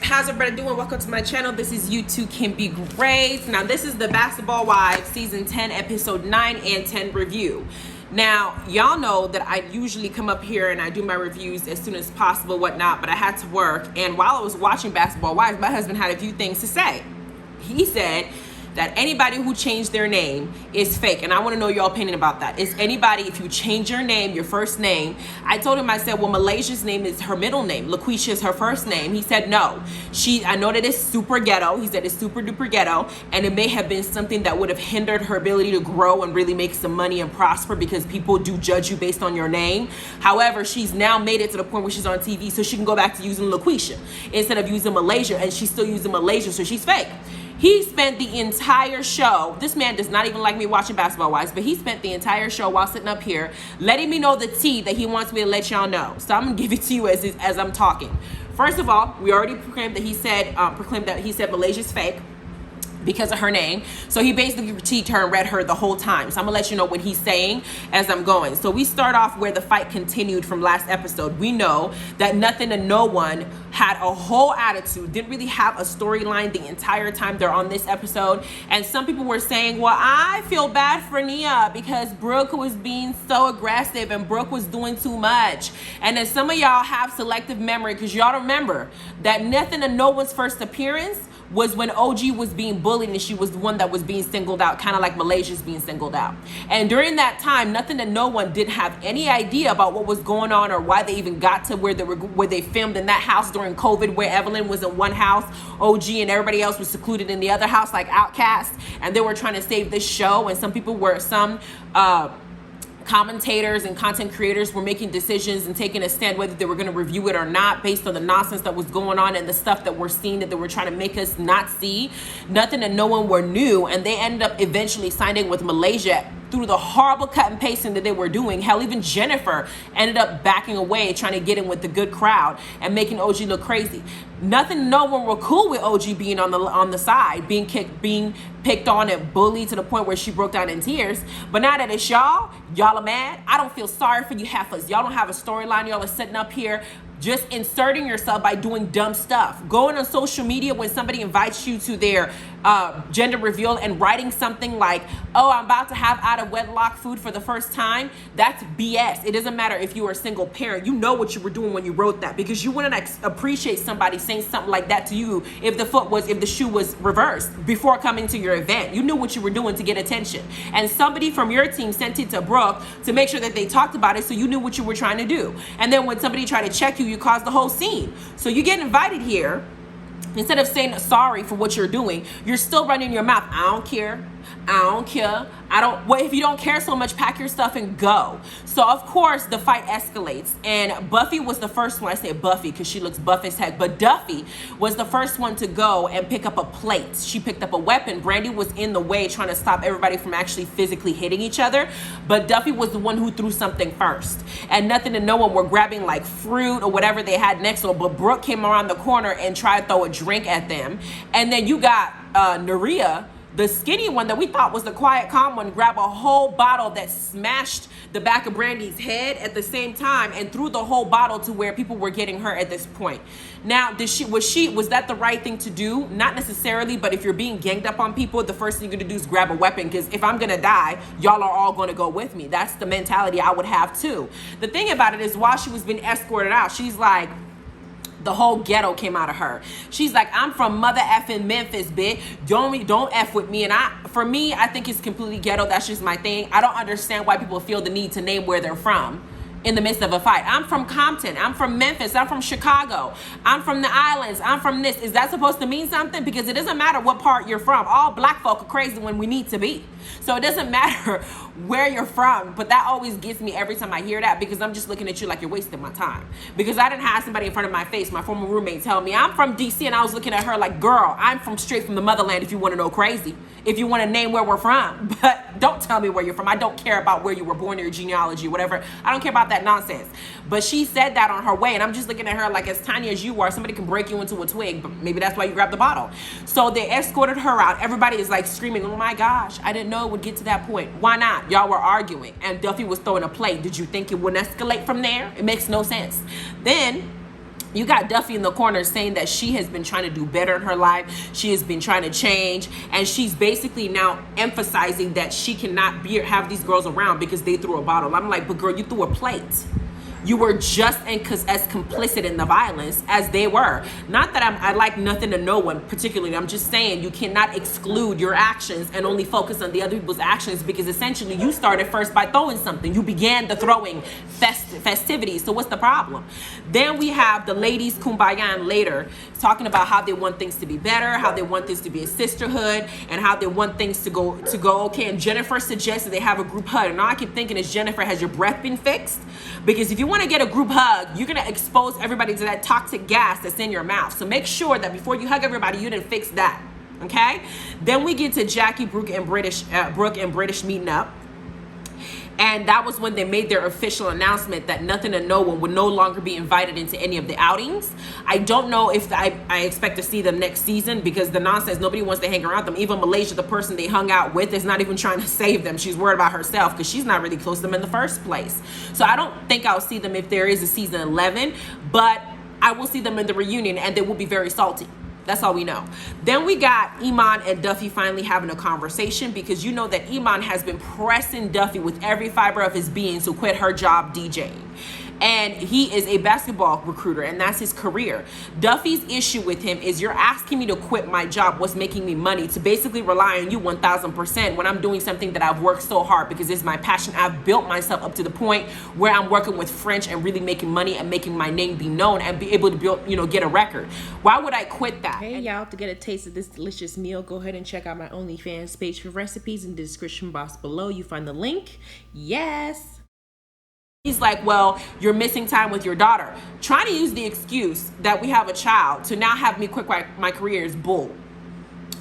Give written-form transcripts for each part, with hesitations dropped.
how's everybody doing? Welcome to my channel. This is U2CANB Grades. Now this is the Basketball Wives season 10 episode 9 and 10 review. Now y'all know that I usually come up here and I do my reviews as soon as possible, whatnot, but I had to work, and while I was watching Basketball Wives, my husband had a few things to say. He said that anybody who changed their name is fake, and I want to know your opinion about that. Is anybody, if you change your name, your first name? I told him, I said, well, Malaysia's name is her middle name. LaQuisha is her first name. He said no. I know that it's super ghetto. He said it's super duper ghetto, and it may have been something that would have hindered her ability to grow and really make some money and prosper, because people do judge you based on your name. However, she's now made it to the point where she's on TV, so she can go back to using LaQuisha instead of using Malaysia, and she's still using Malaysia, so she's fake. He spent the entire show, this man does not even like me watching Basketball Wives, but he spent the entire show while sitting up here letting me know the tea that he wants me to let y'all know. So I'm gonna give it to you as I'm talking. First of all, we already proclaimed that he said Malaysia's fake because of her name. So he basically critiqued her and read her the whole time. So I'm gonna let you know what he's saying as I'm going. So we start off where the fight continued from last episode. We know that Nothing and No One had a whole attitude, didn't really have a storyline the entire time they're on this episode. And some people were saying, well, I feel bad for Nia because Brooke was being so aggressive and Brooke was doing too much. And then some of y'all have selective memory, because y'all remember that Nothing and No One's first appearance was when OG was being bullied and she was the one that was being singled out, kind of like Malaysia's being singled out. And during that time, Nothing and No One didn't have any idea about what was going on or why they even got to where they filmed in that house during COVID, where Evelyn was in one house, OG and everybody else was secluded in the other house like outcasts, and they were trying to save this show. And some commentators and content creators were making decisions and taking a stand whether they were going to review it or not based on the nonsense that was going on and the stuff that we're seeing that they were trying to make us not see. Nothing and No One were new, and they ended up eventually signing with Malaysia through the horrible cut and pasting that they were doing. Hell, even Jennifer ended up backing away, trying to get in with the good crowd and making OG look crazy. Nothing and No One were cool with OG being on the side, being picked on and bullied to the point where she broke down in tears. But now that it's y'all are mad. I don't feel sorry for you heifers. Y'all don't have a storyline. Y'all are sitting up here just inserting yourself by doing dumb stuff. Going on social media when somebody invites you to their gender reveal and writing something like, oh, I'm about to have out of wedlock food for the first time. That's BS. It doesn't matter if you are a single parent. You know what you were doing when you wrote that, because you wouldn't appreciate somebody saying something like that to you if the shoe was reversed before coming to your event. You knew what you were doing to get attention. And somebody from your team sent it to Brooke to make sure that they talked about it, so you knew what you were trying to do. And then when somebody tried to check you, you caused the whole scene. So you get invited here. Instead of saying sorry for what you're doing, you're still running your mouth. I don't care. Well, if you don't care so much, pack your stuff and go. So of course the fight escalates, and Buffy was the first one. I say Buffy because she looks buff as heck, but Duffey was the first one to go and pick up a plate. She picked up a weapon. Brandi was in the way trying to stop everybody from actually physically hitting each other, but Duffey was the one who threw something first. And Nothing and No One were grabbing like fruit or whatever they had next to it, but Brooke came around the corner and tried to throw a drink at them. And then you got Naria, the skinny one that we thought was the quiet, calm one, grab a whole bottle that smashed the back of Brandi's head at the same time and threw the whole bottle to where people were getting hurt at this point. Now, was that the right thing to do? Not necessarily, but if you're being ganged up on people, the first thing you're gonna do is grab a weapon, because if I'm gonna die, y'all are all gonna go with me. That's the mentality I would have too. The thing about it is, while she was being escorted out, she's like, the whole ghetto came out of her. She's like, I'm from mother effing Memphis, bitch. Don't F with me. And for me, I think it's completely ghetto. That's just my thing. I don't understand why people feel the need to name where they're from in the midst of a fight. I'm from Compton. I'm from Memphis. I'm from Chicago. I'm from the islands. I'm from this. Is that supposed to mean something? Because it doesn't matter what part you're from. All black folk are crazy when we need to be. So it doesn't matter where you're from. But that always gets me every time I hear that, because I'm just looking at you like you're wasting my time. Because I didn't have somebody in front of my face, my former roommate, tell me I'm from DC, and I was looking at her like, girl, I'm from straight from the motherland, if you want to know crazy. If you want to name where we're from. But don't tell me where you're from. I don't care about where you were born or your genealogy, whatever. I don't care about that nonsense. But she said that on her way, and I'm just looking at her like, as tiny as you are, somebody can break you into a twig, but maybe that's why you grabbed the bottle. So they escorted her out. Everybody is like screaming, oh my gosh, I didn't know it would get to that point. Why not? Y'all were arguing, and Duffey was throwing a plate. Did you think it wouldn't escalate from there? It makes no sense. Then You got Duffey in the corner saying that she has been trying to do better in her life. She has been trying to change. And she's basically now emphasizing that she cannot have these girls around because they threw a bottle. I'm like, but girl, you threw a plate. You were just as complicit in the violence as they were. Not that I like nothing to no one particularly. I'm just saying you cannot exclude your actions and only focus on the other people's actions, because essentially you started first by throwing something. You began the throwing festivities. So what's the problem? Then we have the ladies kumbaya later talking about how they want things to be better, how they want this to be a sisterhood, and how they want things to go okay. And Jennifer suggested they have a group hug. And all I keep thinking is, Jennifer, has your breath been fixed? Because if you want to get a group hug, you're going to expose everybody to that toxic gas that's in your mouth. So make sure that before you hug everybody, you didn't fix that. Okay? Then we get to Jackie, Brooke, and British meeting up. And that was when they made their official announcement that nothing and no one would no longer be invited into any of the outings. I don't know if I expect to see them next season, because the nonsense, nobody wants to hang around them. Even Malaysia, the person they hung out with, is not even trying to save them. She's worried about herself because she's not really close to them in the first place. So I don't think I'll see them if there is a season 11, but I will see them in the reunion, and they will be very salty. That's all we know. Then we got Iman and Duffey finally having a conversation, because you know that Iman has been pressing Duffey with every fiber of his being to quit her job DJing. And he is a basketball recruiter, and that's his career. Duffey's issue with him is, you're asking me to quit my job, what's making me money, to basically rely on you 1000% when I'm doing something that I've worked so hard, because it's my passion. I've built myself up to the point where I'm working with French and really making money and making my name be known and be able to build, get a record. Why would I quit that? Hey y'all, to get a taste of this delicious meal, go ahead and check out my OnlyFans page for recipes in the description box below. You find the link. Yes. He's like, well, you're missing time with your daughter. Trying to use the excuse that we have a child to now have me quit my career is bull.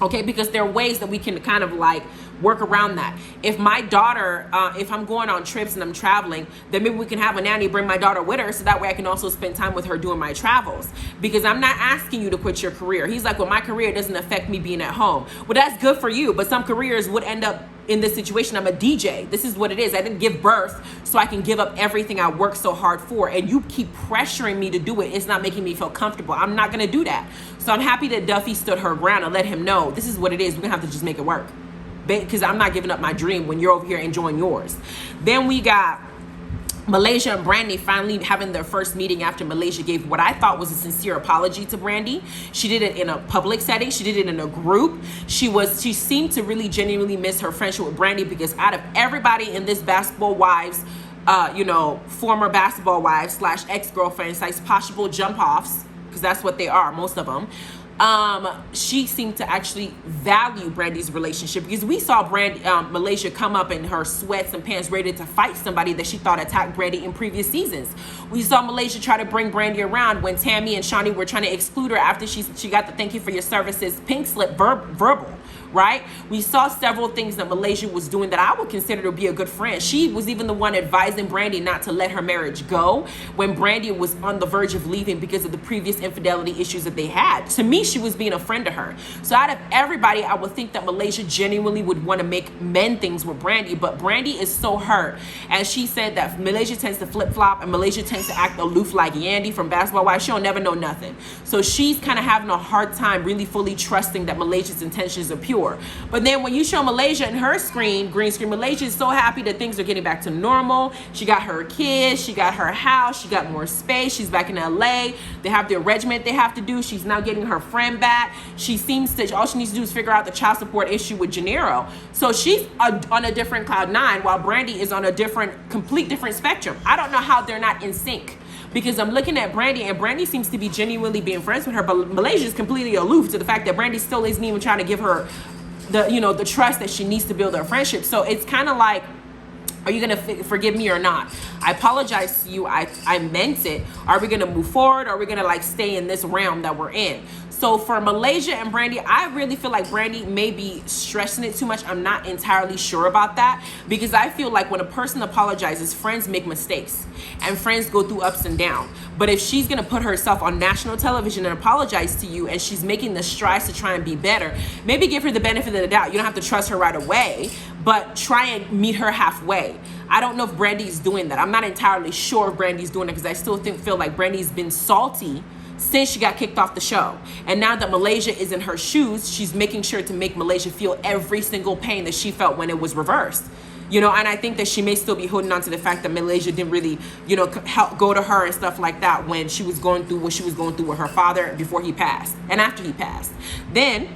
Okay, because there are ways that we can kind of like work around that. If my daughter, if I'm going on trips and I'm traveling, then maybe we can have a nanny bring my daughter with her, so that way I can also spend time with her doing my travels. Because I'm not asking you to quit your career. He's like, well, my career doesn't affect me being at home. Well, that's good for you, but some careers would end up in this situation. I'm a DJ. This is what it is. I didn't give birth so I can give up everything I worked so hard for. And you keep pressuring me to do it. It's not making me feel comfortable. I'm not going to do that. So I'm happy that Duffey stood her ground and let him know this is what it is. We're going to have to just make it work. Because I'm not giving up my dream when you're over here enjoying yours. Then we got Malaysia and Brandi finally having their first meeting after Malaysia gave what I thought was a sincere apology to Brandi. She did it in a public setting. She did it in a group. She seemed to really genuinely miss her friendship with Brandi, because out of everybody in this basketball wives, former basketball wives / ex-girlfriends / possible jump offs, because that's what they are, most of them. She seemed to actually value Brandi's relationship, because we saw Malaysia come up in her sweats and pants ready to fight somebody that she thought attacked Brandi in previous seasons. We saw Malaysia try to bring Brandi around when Tammy and Shawnee were trying to exclude her after she got the thank you for your services pink slip verbal. Right? We saw several things that Malaysia was doing that I would consider to be a good friend. She was even the one advising Brandi not to let her marriage go when Brandi was on the verge of leaving because of the previous infidelity issues that they had. To me, she was being a friend to her. So out of everybody, I would think that Malaysia genuinely would want to mend things with Brandi, but Brandi is so hurt. And she said that Malaysia tends to flip-flop and Malaysia tends to act aloof like Yandy from Basketball Wives. She'll never know nothing. So she's kind of having a hard time really fully trusting that Malaysia's intentions are pure. But then when you show Malaysia in her green screen, Malaysia is so happy that things are getting back to normal. She got her kids, she got her house, she got more space, she's back in LA. They have their regiment they have to do. She's now getting her friend back. She seems to, all she needs to do is figure out the child support issue with Gennaro. So she's on a different cloud nine, while Brandi is on a complete different spectrum. I don't know how they're not in sync. Because I'm looking at Brandi, and Brandi seems to be genuinely being friends with her, but Malaysia is completely aloof to the fact that Brandi still isn't even trying to give her the trust that she needs to build their friendship. So it's kind of like, are you gonna forgive me or not? I apologize to you. I meant it. Are we gonna move forward? Or are we gonna stay in this realm that we're in? So for Malaysia and Brandi, I really feel like Brandi may be stressing it too much. I'm not entirely sure about that, because I feel like when a person apologizes, friends make mistakes and friends go through ups and downs. But if she's gonna put herself on national television and apologize to you, and she's making the strides to try and be better, maybe give her the benefit of the doubt. You don't have to trust her right away, but try and meet her halfway. I don't know if Brandi's doing that. I'm not entirely sure if Brandi's doing it, because I still feel like Brandi's been salty since she got kicked off the show. And now that Malaysia is in her shoes, she's making sure to make Malaysia feel every single pain that she felt when it was reversed. You know, and I think that she may still be holding on to the fact that Malaysia didn't really, you know, help go to her and stuff like that when she was going through what she was going through with her father before he passed and after he passed. Then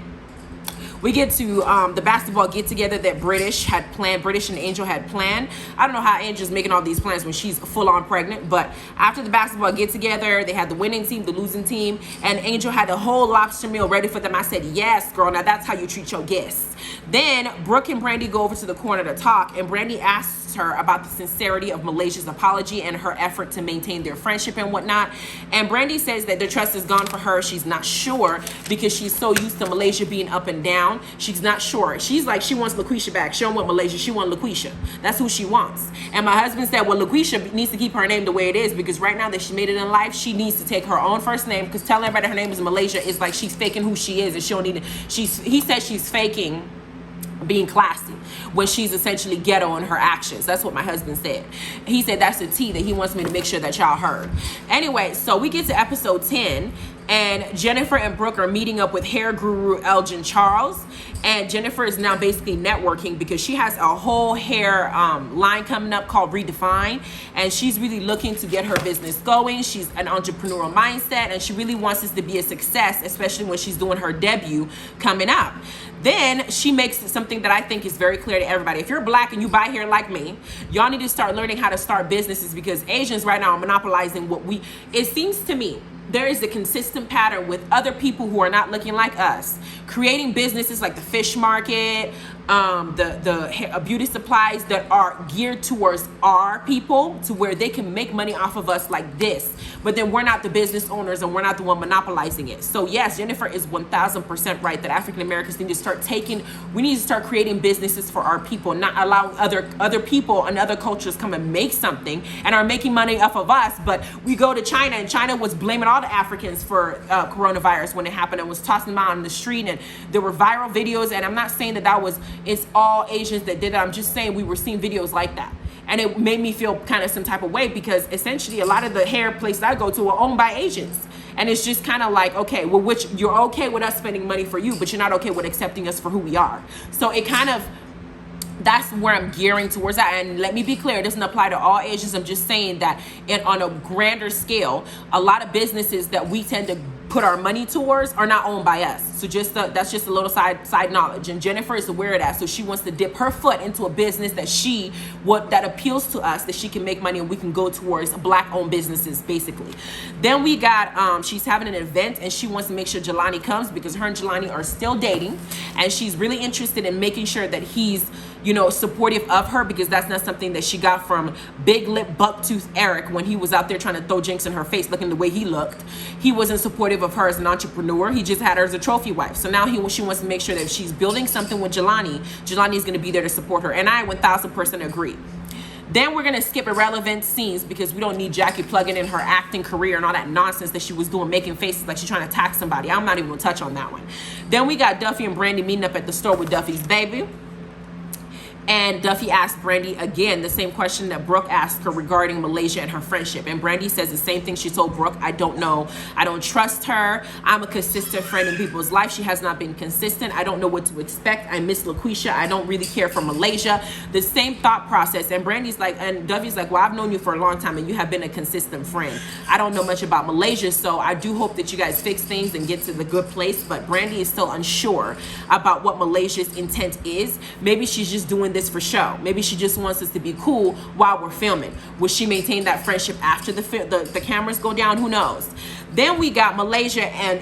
we get to the basketball get together that British and Angel had planned. I don't know how Angel's making all these plans when she's full on pregnant, but after the basketball get together, they had the winning team, the losing team, and Angel had a whole lobster meal ready for them. I said, yes, girl, now that's how you treat your guests. Then Brooke and Brandi go over to the corner to talk, and Brandi asks her about the sincerity of Malaysia's apology and her effort to maintain their friendship and whatnot. And Brandi says that the trust is gone for her. She's not sure because she's so used to Malaysia being up and down. She's not sure. She's like, she wants LaQuisha back. She don't want Malaysia. She wants LaQuisha. That's who she wants. And my husband said, well, LaQuisha needs to keep her name the way it is because right now that she made it in life, she needs to take her own first name because telling everybody her name is Malaysia is like she's faking who she is and she don't need it. He said she's faking being classy when she's essentially ghetto in her actions. That's what my husband said. He said that's the tea that he wants me to make sure that y'all heard. Anyway, so we get to episode 10 and Jennifer and Brooke are meeting up with hair guru Elgin Charles, and Jennifer is now basically networking because she has a whole hair line coming up called Redefine, and she's really looking to get her business going. She's an entrepreneurial mindset and she really wants this to be a success, especially when she's doing her debut coming up. Then she makes something that I think is very clear to everybody. If you're black and you buy hair like me, y'all need to start learning how to start businesses because Asians right now are monopolizing it seems to me there is a consistent pattern with other people who are not looking like us creating businesses like the fish market, the beauty supplies that are geared towards our people to where they can make money off of us like this, but then we're not the business owners and we're not the one monopolizing it. So yes, Jennifer is 1000% right that African Americans need to start creating businesses for our people, not allow other people and other cultures come and make something and are making money off of us. But we go to China and China was blaming all the Africans for coronavirus when it happened and was tossing them out on the street, and there were viral videos. And I'm not saying that it's all Asians that did it. I'm just saying we were seeing videos like that. And it made me feel kind of some type of way because essentially a lot of the hair places I go to are owned by Asians. And it's just kind of like, okay, well, which you're okay with us spending money for you, but you're not okay with accepting us for who we are. So it kind of, that's where I'm gearing towards that. And let me be clear, it doesn't apply to all Asians. I'm just saying that on a grander scale, a lot of businesses that we tend to put our money towards are not owned by us. So that's just a little side knowledge. And Jennifer is aware of that. So she wants to dip her foot into a business that appeals to us, that she can make money and we can go towards black owned businesses basically. Then we got, she's having an event and she wants to make sure Jelani comes because her and Jelani are still dating. And she's really interested in making sure that he's, supportive of her because that's not something that she got from big lip bucktooth Eric when he was out there trying to throw jinx in her face looking the way he looked. He wasn't supportive of her as an entrepreneur. He just had her as a trophy wife. So now she wants to make sure that if she's building something with Jelani is going to be there to support her. And I 1000% agree. Then we're going to skip irrelevant scenes because we don't need Jackie plugging in her acting career and all that nonsense that she was doing, making faces like she's trying to attack somebody. I'm not even going to touch on that one. Then we got Duffey and Brandi meeting up at the store with Duffey's baby. And Duffey asked Brandi again the same question that Brooke asked her regarding Malaysia and her friendship. And Brandi says the same thing she told Brooke. I don't know. I don't trust her. I'm a consistent friend in people's life. She has not been consistent. I don't know what to expect. I miss LaQuisha. I don't really care for Malaysia. The same thought process. And Duffey's like, well, I've known you for a long time and you have been a consistent friend. I don't know much about Malaysia, so I do hope that you guys fix things and get to the good place. But Brandi is still unsure about what Malaysia's intent is. Maybe she's just doing this for show. Maybe she just wants us to be cool while we're filming. Will she maintain that friendship after the cameras go down? Who knows? Then we got Malaysia and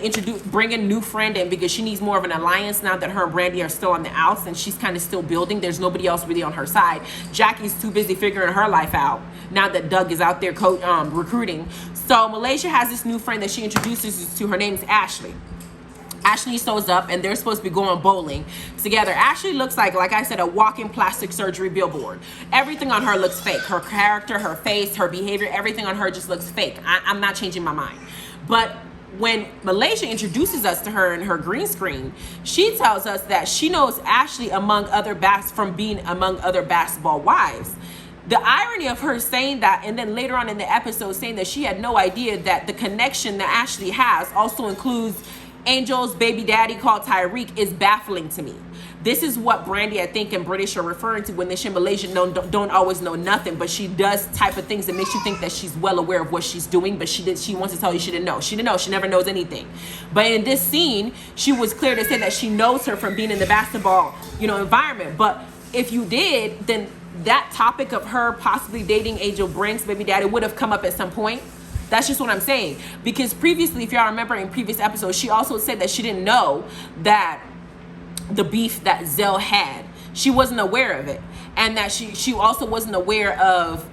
bring a new friend in because she needs more of an alliance now that her and Brandi are still on the outs and she's kind of still building. There's nobody else really on her side. Jackie's too busy figuring her life out now that Doug is out there recruiting. So Malaysia has this new friend that she introduces to. Her name's Ashley. Ashley shows up and they're supposed to be going bowling together. Ashley looks like I said, a walking plastic surgery billboard. Everything on her looks fake. Her character, her face, her behavior, everything on her just looks fake. I'm not changing my mind. But when Malaysia introduces us to her in her green screen, she tells us that she knows Ashley from being among other basketball wives. The irony of her saying that, and then later on in the episode saying that she had no idea that the connection that Ashley has also includes Angel's baby daddy called Tyreek, is baffling to me. This is what Brandi, I think, and British are referring to when they say Malaysian don't always know nothing, but she does type of things that makes you think that she's well aware of what she's doing, but she wants to tell you she didn't know. She didn't know. She never knows anything. But in this scene, she was clear to say that she knows her from being in the basketball, environment. But if you did, then that topic of her possibly dating Angel Brink's baby daddy would have come up at some point. That's just what I'm saying. Because previously, if y'all remember in previous episodes, she also said that she didn't know that the beef that Zell had, she wasn't aware of it. And that she also wasn't aware of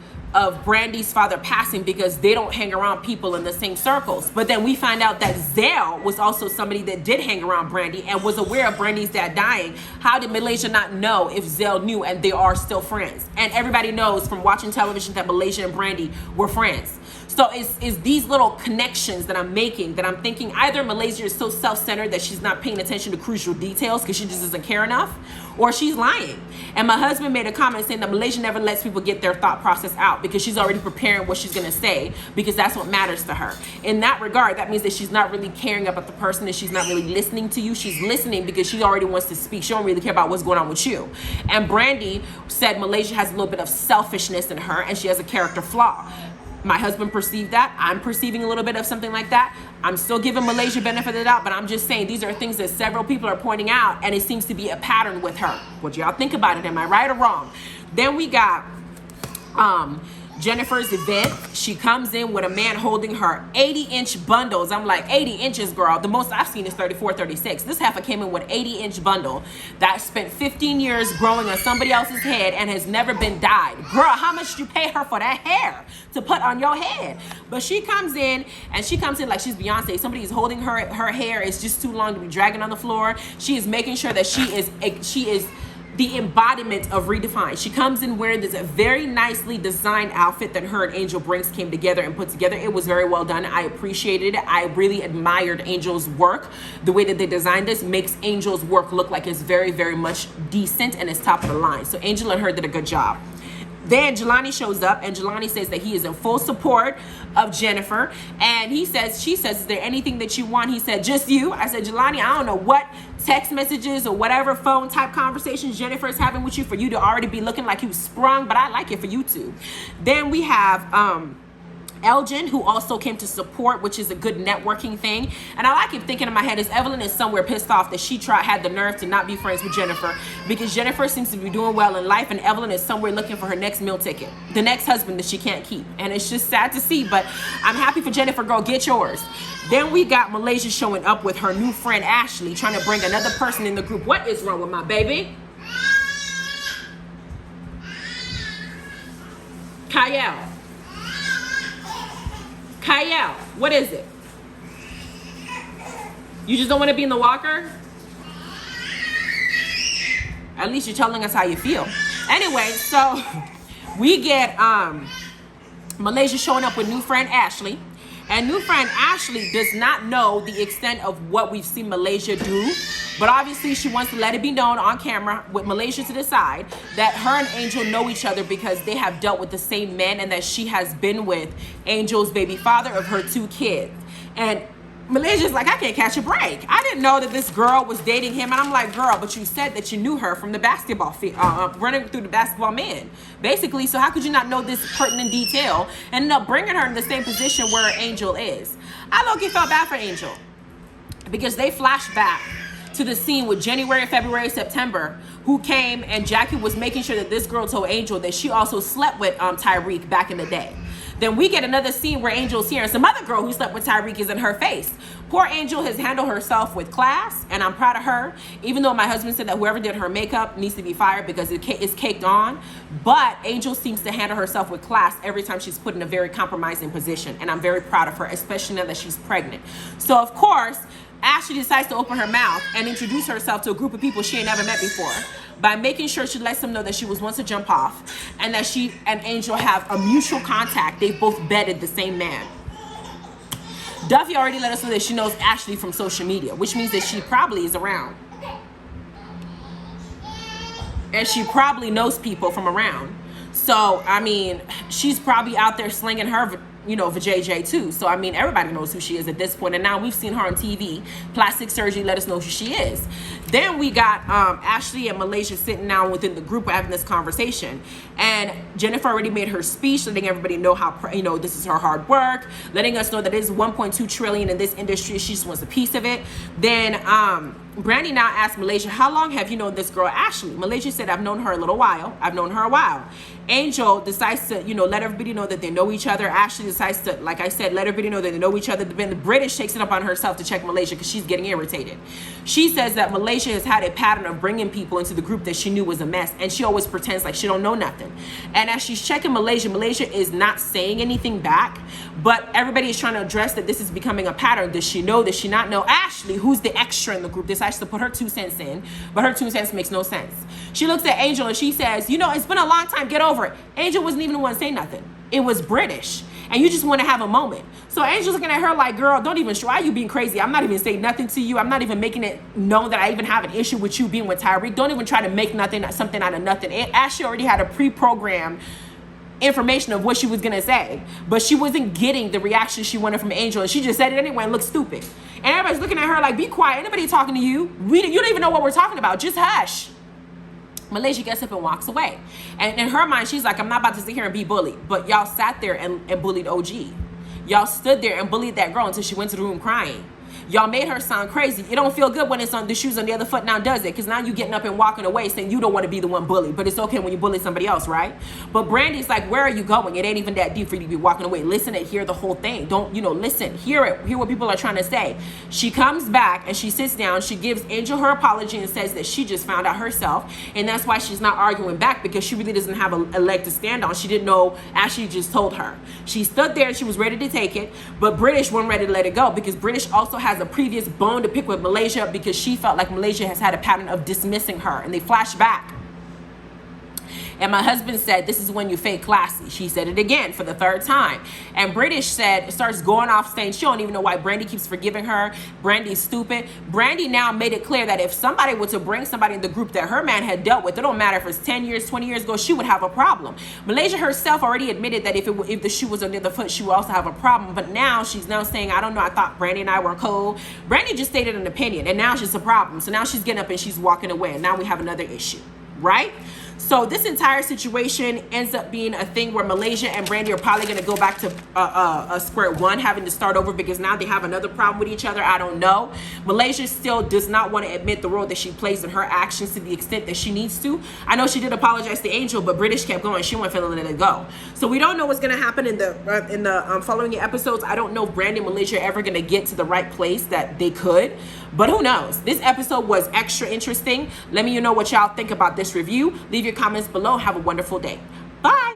Brandi's father passing because they don't hang around people in the same circles. But then we find out that Zell was also somebody that did hang around Brandi and was aware of Brandi's dad dying. How did Malaysia not know if Zell knew and they are still friends? And everybody knows from watching television that Malaysia and Brandi were friends. So it's these little connections that I'm making, that I'm thinking either Malaysia is so self-centered that she's not paying attention to crucial details because she just doesn't care enough, or she's lying. And my husband made a comment saying that Malaysia never lets people get their thought process out because she's already preparing what she's going to say because that's what matters to her. In that regard, that means that she's not really caring about the person, and she's not really listening to you. She's listening because she already wants to speak. She don't really care about what's going on with you. And Brandi said Malaysia has a little bit of selfishness in her and she has a character flaw. My husband perceived that. I'm perceiving a little bit of something like that. I'm still giving Malaysia benefit of the doubt, but I'm just saying these are things that several people are pointing out, and it seems to be a pattern with her. What y'all think about it? Am I right or wrong? Then we got Jennifer's event. She comes in with a man holding her 80-inch bundles. I'm like, 80 inches, girl. The most I've seen is 34, 36. This heifer came in with an 80-inch bundle that spent 15 years growing on somebody else's head and has never been dyed. Girl, how much did you pay her for that hair to put on your head? But she comes in, and she comes in like she's Beyonce. Somebody is holding her hair. It's just too long to be dragging on the floor. She is making sure that she is the embodiment of Redefined. She comes in wearing this very nicely designed outfit that her and Angel Brinks came together and put together. It was very well done. I appreciated it. I really admired Angel's work. The way that they designed this makes Angel's work look like it's very, very much decent and it's top of the line. So Angel and her did a good job. Then Jelani shows up, and Jelani says that he is in full support of Jennifer. And she says, is there anything that you want? He said, just you. I said, Jelani, I don't know what text messages or whatever phone type conversations Jennifer is having with you for you to already be looking like you sprung, but I like it for you too. Then we have Elgin, who also came to support, which is a good networking thing. And I keep thinking in my head is Evelyn is somewhere pissed off that she had the nerve to not be friends with Jennifer, because Jennifer seems to be doing well in life and Evelyn is somewhere looking for her next meal ticket, the next husband that she can't keep. And it's just sad to see, but I'm happy for Jennifer. Girl, get yours. Then we got Malaysia showing up with her new friend Ashley, trying to bring another person in the group. What is wrong with my baby? Kyle, what is it? You just don't want to be in the walker? At least you're telling us how you feel. Anyway, so we get Malaysia showing up with new friend Ashley. And new friend Ashley does not know the extent of what we've seen Malaysia do. But obviously she wants to let it be known on camera with Malaysia to the side that her and Angel know each other because they have dealt with the same men, and that she has been with Angel's baby father of her 2 kids. And Malaysia's like, I can't catch a break. I didn't know that this girl was dating him. And I'm like, girl, but you said that you knew her from the basketball running through the basketball men, basically. So how could you not know this pertinent detail and end up bringing her in the same position where Angel is? I low-key felt bad for Angel because they flashed back to the scene with January, February, September, who came and Jackie was making sure that this girl told Angel that she also slept with Tyreek back in the day. Then we get another scene where Angel's here and some other girl who slept with Tyreek is in her face. Poor Angel has handled herself with class, and I'm proud of her, even though my husband said that whoever did her makeup needs to be fired because it's caked on. But Angel seems to handle herself with class every time she's put in a very compromising position, and I'm very proud of her, especially now that she's pregnant. So of course, Ashley decides to open her mouth and introduce herself to a group of people she ain't never met before by making sure she lets them know that she was once a jump off and that she and Angel have a mutual contact. They both bedded the same man. Duffey already let us know that she knows Ashley from social media, which means that she probably is around. And she probably knows people from around. So, I mean, she's probably out there slinging her, you know, vajayjay too. So, I mean, everybody knows who she is at this point. And now we've seen her on TV. Plastic surgery let us know who she is. Then we got Ashley and Malaysia sitting down within the group having this conversation. And Jennifer already made her speech, letting everybody know how, you know, this is her hard work, letting us know that it is 1.2 trillion in this industry. She just wants a piece of it. Then Brandi now asked Malaysia, how long have you known this girl, Ashley? Malaysia said, I've known her a little while. I've known her a while. Angel decides to, you know, let everybody know that they know each other. Ashley decides to, like I said, let everybody know that they know each other. Then the British takes it up on herself to check Malaysia because she's getting irritated. She says that Malaysia has had a pattern of bringing people into the group that she knew was a mess, and she always pretends like she don't know nothing. And as she's checking Malaysia, Malaysia is not saying anything back, but everybody is trying to address that this is becoming a pattern. Does she know? Does she not know? Ashley, who's the extra in the group, decides to put her 2 cents in, but her 2 cents makes no sense. She looks at Angel and she says, you know, it's been a long time, get over it. Angel wasn't even the one saying nothing. It was British. And you just want to have a moment. So Angel's looking at her like, girl, don't even try. You being crazy. I'm not even saying nothing to you. I'm not even making it known that I even have an issue with you being with Tyreek. Don't even try to make something out of nothing. Ashley already had a pre-programmed information of what she was gonna say, but she wasn't getting the reaction she wanted from Angel, and she just said it anyway and looked stupid. And everybody's looking at her like, be quiet. Anybody talking to you? You don't even know what we're talking about. Just hush. Malaysia gets up and walks away. And in her mind, she's like, I'm not about to sit here and be bullied. But y'all sat there and bullied OG. Y'all stood there and bullied that girl until she went to the room crying. Y'all made her sound crazy. It don't feel good when it's on the shoes on the other foot now, does it? Because now you getting up and walking away saying you don't want to be the one bullied. But it's okay when you bully somebody else, right? But Brandi's like, where are you going? It ain't even that deep for you to be walking away. Listen and hear the whole thing. Don't, you know, listen, hear it. Hear what people are trying to say. She comes back and she sits down. She gives Angel her apology and says that she just found out herself. And that's why she's not arguing back, because she really doesn't have a leg to stand on. She didn't know Ashley just told her. She stood there and she was ready to take it. But British wasn't ready to let it go, because British also has a previous bone to pick with Malaysia, because she felt like Malaysia has had a pattern of dismissing her. And they flash back. And my husband said, this is when you fake classy. She said it again for the 3rd time. And British starts going off saying she don't even know why Brandi keeps forgiving her. Brandi's stupid. Brandi now made it clear that if somebody were to bring somebody in the group that her man had dealt with, it don't matter if it's 10 years, 20 years ago, she would have a problem. Malaysia herself already admitted that if the shoe was on the other foot, she would also have a problem. But now she's now saying, I don't know, I thought Brandi and I were cold. Brandi just stated an opinion, and now she's a problem. So now she's getting up and she's walking away, and now we have another issue, right? So this entire situation ends up being a thing where Malaysia and Brandi are probably going to go back to square one, having to start over, because now they have another problem with each other. I don't know. Malaysia still does not want to admit the role that she plays in her actions to the extent that she needs to. I know she did apologize to Angel, but British kept going. She wasn't feeling let it go. So we don't know what's going to happen in the following episodes. I don't know if Brandi and Malaysia are ever going to get to the right place that they could, but who knows? This episode was extra interesting. Let me know what y'all think about this review. Leave your comments below. Have a wonderful day. Bye.